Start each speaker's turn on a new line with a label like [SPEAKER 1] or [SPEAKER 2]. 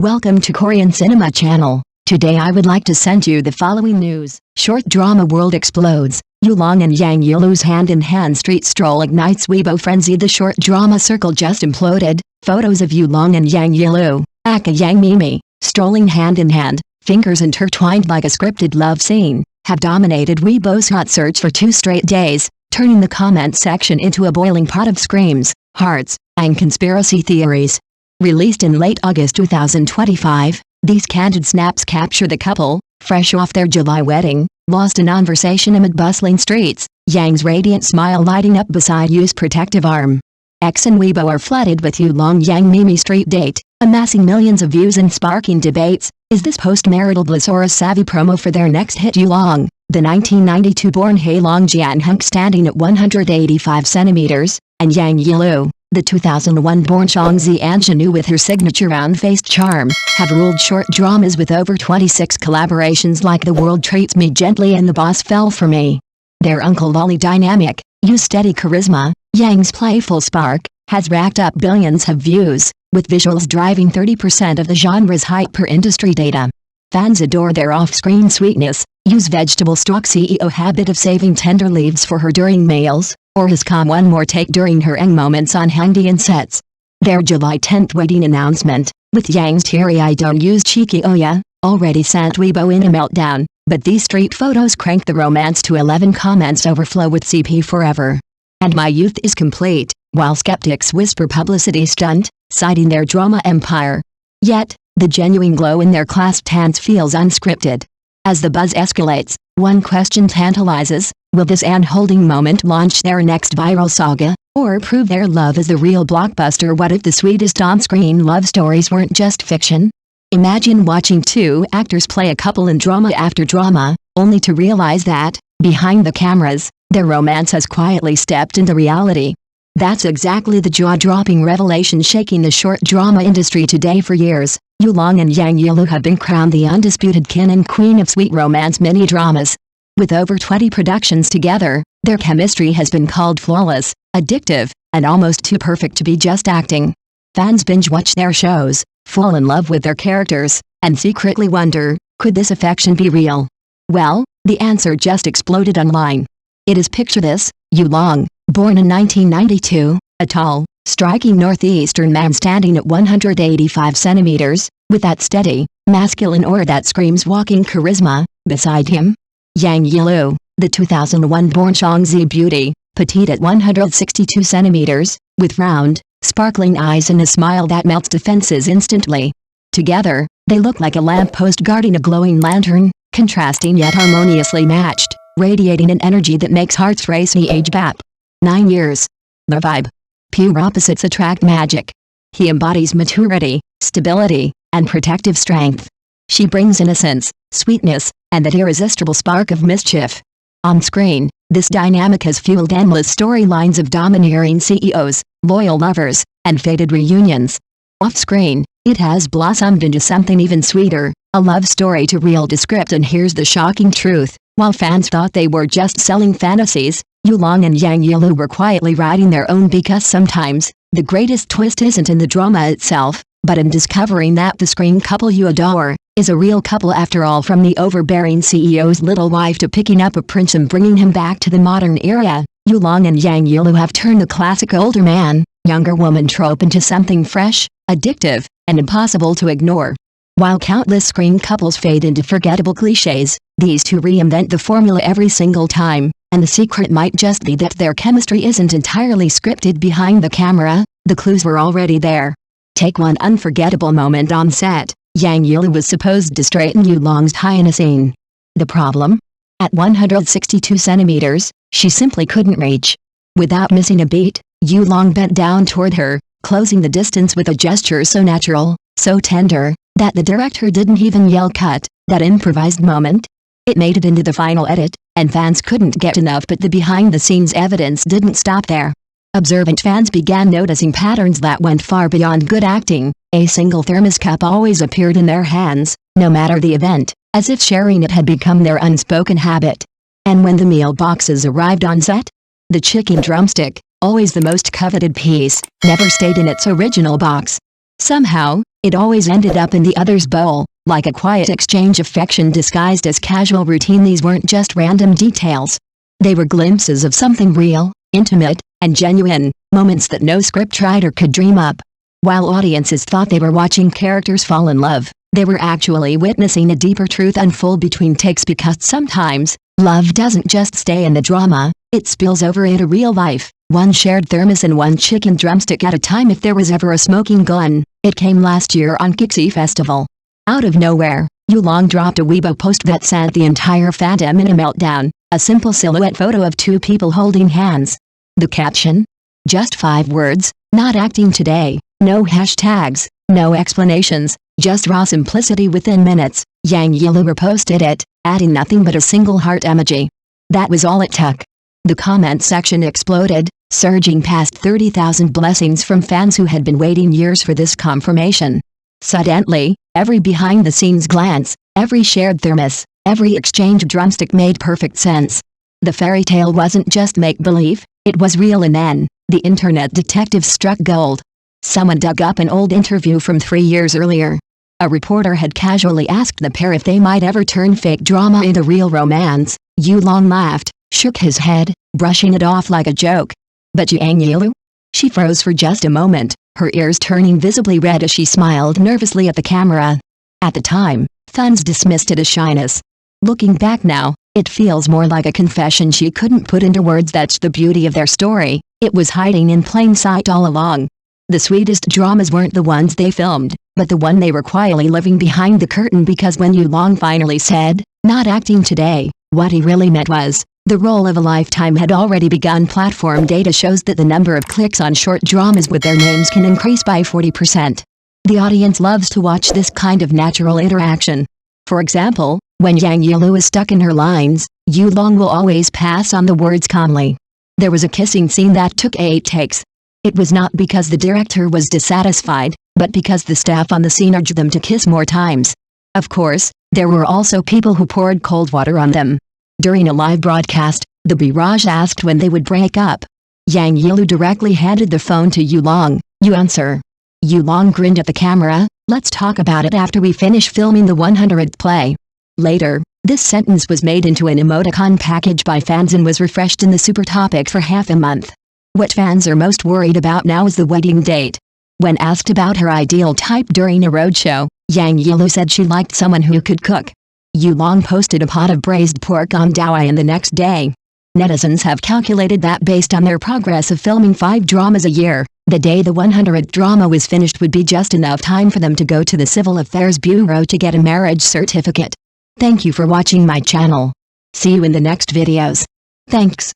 [SPEAKER 1] Welcome to Korean Cinema Channel. Today I would like to send you the following news. Short drama world explodes. Long and Yang Yilu's hand-in-hand street stroll ignites Weibo frenzy. The short drama circle just imploded. Photos of Long and Yang Yilu, aka Yang Mimi, strolling hand-in-hand, fingers intertwined like a scripted love scene, have dominated Weibo's hot search for 2 straight days, turning the comment section into a boiling pot of screams, hearts, and conspiracy theories. Released in late August 2025, these candid snaps capture the couple, fresh off their July wedding, lost in conversation amid bustling streets, Yang's radiant smile lighting up beside Yu's protective arm. X and Weibo are flooded with Long Yang Mimi street date, amassing millions of views and sparking debates. Is this post-marital bliss or a savvy promo for their next hit? Long, the 1992-born Hae-in Jianhunk standing at 185 centimeters, and Yang Yilu, the 2001-born Chongzi Anjanu with her signature round-faced charm, have ruled short dramas with over 26 collaborations like The World Treats Me Gently and The Boss Fell For Me. Their Uncle Lolly dynamic, Yu's steady charisma, Yang's playful spark, has racked up billions of views, with visuals driving 30% of the genre's hype per industry data. Fans adore their off-screen sweetness, Yu's vegetable stock CEO habit of saving tender leaves for her during meals, or his calm one more take during her eng moments on Hangdian sets. Their July 10th wedding announcement, with Yang's teary-eyed "Don't use cheeky Oya," already sent Weibo in a meltdown, but these street photos crank the romance to 11 comments overflow with CP forever. And my youth is complete, while skeptics whisper publicity stunt, citing their drama empire. Yet, the genuine glow in their clasped hands feels unscripted. As the buzz escalates, one question tantalizes: will this hand-holding moment launch their next viral saga, or prove their love is the real blockbuster? What if the sweetest on-screen love stories weren't just fiction? Imagine watching 2 actors play a couple in drama after drama, only to realize that, behind the cameras, their romance has quietly stepped into reality. That's exactly the jaw-dropping revelation shaking the short drama industry today. For years, Long and Yang Yilu have been crowned the undisputed king and queen of sweet romance mini-dramas. With over 20 productions together, their chemistry has been called flawless, addictive, and almost too perfect to be just acting. Fans binge-watch their shows, fall in love with their characters, and secretly wonder, could this affection be real? Well, the answer just exploded online. It is picture this, Long, born in 1992, a tall, striking northeastern man standing at 185 centimeters, with that steady, masculine aura that screams walking charisma. Beside him, Yang Yilu, the 2001-born Chongzi beauty, petite at 162 centimeters, with round, sparkling eyes and a smile that melts defenses instantly. Together, they look like a lamppost guarding a glowing lantern, contrasting yet harmoniously matched, radiating an energy that makes hearts race. Age gap: 9 years. The vibe: pure opposites attract magic. He embodies maturity, stability, and protective strength. She brings innocence, sweetness, and that irresistible spark of mischief. On screen, this dynamic has fueled endless storylines of domineering CEOs, loyal lovers, and fated reunions. Off-screen, it has blossomed into something even sweeter, a love story to real descript. And here's the shocking truth: while fans thought they were just selling fantasies, Long and Yang Yilu were quietly writing their own, because sometimes, the greatest twist isn't in the drama itself, but in discovering that the screen couple you adore is a real couple after all. From the overbearing CEO's little wife to picking up a prince and bringing him back to the modern era, Long and Yang Yilu have turned the classic older man, younger woman trope into something fresh, addictive, and impossible to ignore. While countless screen couples fade into forgettable cliches, these 2 reinvent the formula every single time, and the secret might just be that their chemistry isn't entirely scripted behind the camera. The clues were already there. Take one unforgettable moment on set. Yang Yilu was supposed to straighten Long's tie in a scene. The problem? At 162 centimeters, she simply couldn't reach. Without missing a beat, Long bent down toward her, closing the distance with a gesture so natural, so tender, that the director didn't even yell cut. That improvised moment? It made it into the final edit, and fans couldn't get enough. But the behind-the-scenes evidence didn't stop there. Observant fans began noticing patterns that went far beyond good acting. A single thermos cup always appeared in their hands, no matter the event, as if sharing it had become their unspoken habit. And when the meal boxes arrived on set, the chicken drumstick, always the most coveted piece, never stayed in its original box. Somehow, It always ended up in the other's bowl, like a quiet exchange of affection disguised as casual routine. These weren't just random details. They were glimpses of something real, intimate, and genuine, moments that no scriptwriter could dream up. While audiences thought they were watching characters fall in love, they were actually witnessing a deeper truth unfold between takes, because sometimes, love doesn't just stay in the drama, it spills over into real life, one shared thermos and one chicken drumstick at a time. If there was ever a smoking gun, it came last year on Kixi Festival. Out of nowhere, Yulong dropped a Weibo post that sent the entire fandom in a meltdown, a simple silhouette photo of two people holding hands. The caption? Just 5 words, "Not acting today," no hashtags, no explanations, just raw simplicity. Within minutes, Yang Yilu reposted it, adding nothing but a single heart emoji. That was all it took. The comment section exploded, surging past 30,000 blessings from fans who had been waiting years for this confirmation. Suddenly, every behind-the-scenes glance, every shared thermos, every exchange drumstick made perfect sense. The fairy tale wasn't just make-believe, it was real. And then, the internet detectives struck gold. Someone dug up an old interview from 3 years earlier. A reporter had casually asked the pair if they might ever turn fake drama into real romance. Yulong laughed, shook his head, brushing it off like a joke. But Yang Yilu? She froze for just a moment, her ears turning visibly red as she smiled nervously at the camera. At the time, fans dismissed it as shyness. Looking back now, it feels more like a confession she couldn't put into words. That's the beauty of their story, it was hiding in plain sight all along. The sweetest dramas weren't the ones they filmed, but the one they were quietly living behind the curtain. Because when Yulong finally said, "Not acting today," what he really meant was, the role of a lifetime had already begun. Platform data shows that the number of clicks on short dramas with their names can increase by 40%. The audience loves to watch this kind of natural interaction. For example, when Yang Yilu is stuck in her lines, Yulong will always pass on the words calmly. There was a kissing scene that took 8 takes. It was not because the director was dissatisfied, but because the staff on the scene urged them to kiss more times. Of course, there were also people who poured cold water on them. During a live broadcast, the Barrage asked when they would break up. Yang Yilu directly handed the phone to Yulong. "You answer." Yulong grinned at the camera, "Let's talk about it after we finish filming the 100th play." Later, this sentence was made into an emoticon package by fans and was refreshed in the super topic for half a month. What fans are most worried about now is the wedding date. When asked about her ideal type during a roadshow, Yang Yilu said she liked someone who could cook. Yulong posted a pot of braised pork on Douyin the next day. Netizens have calculated that based on their progress of filming 5 dramas a year, the day the 100th drama was finished would be just enough time for them to go to the Civil Affairs Bureau to get a marriage certificate. Thank you for watching my channel. See you in the next videos. Thanks.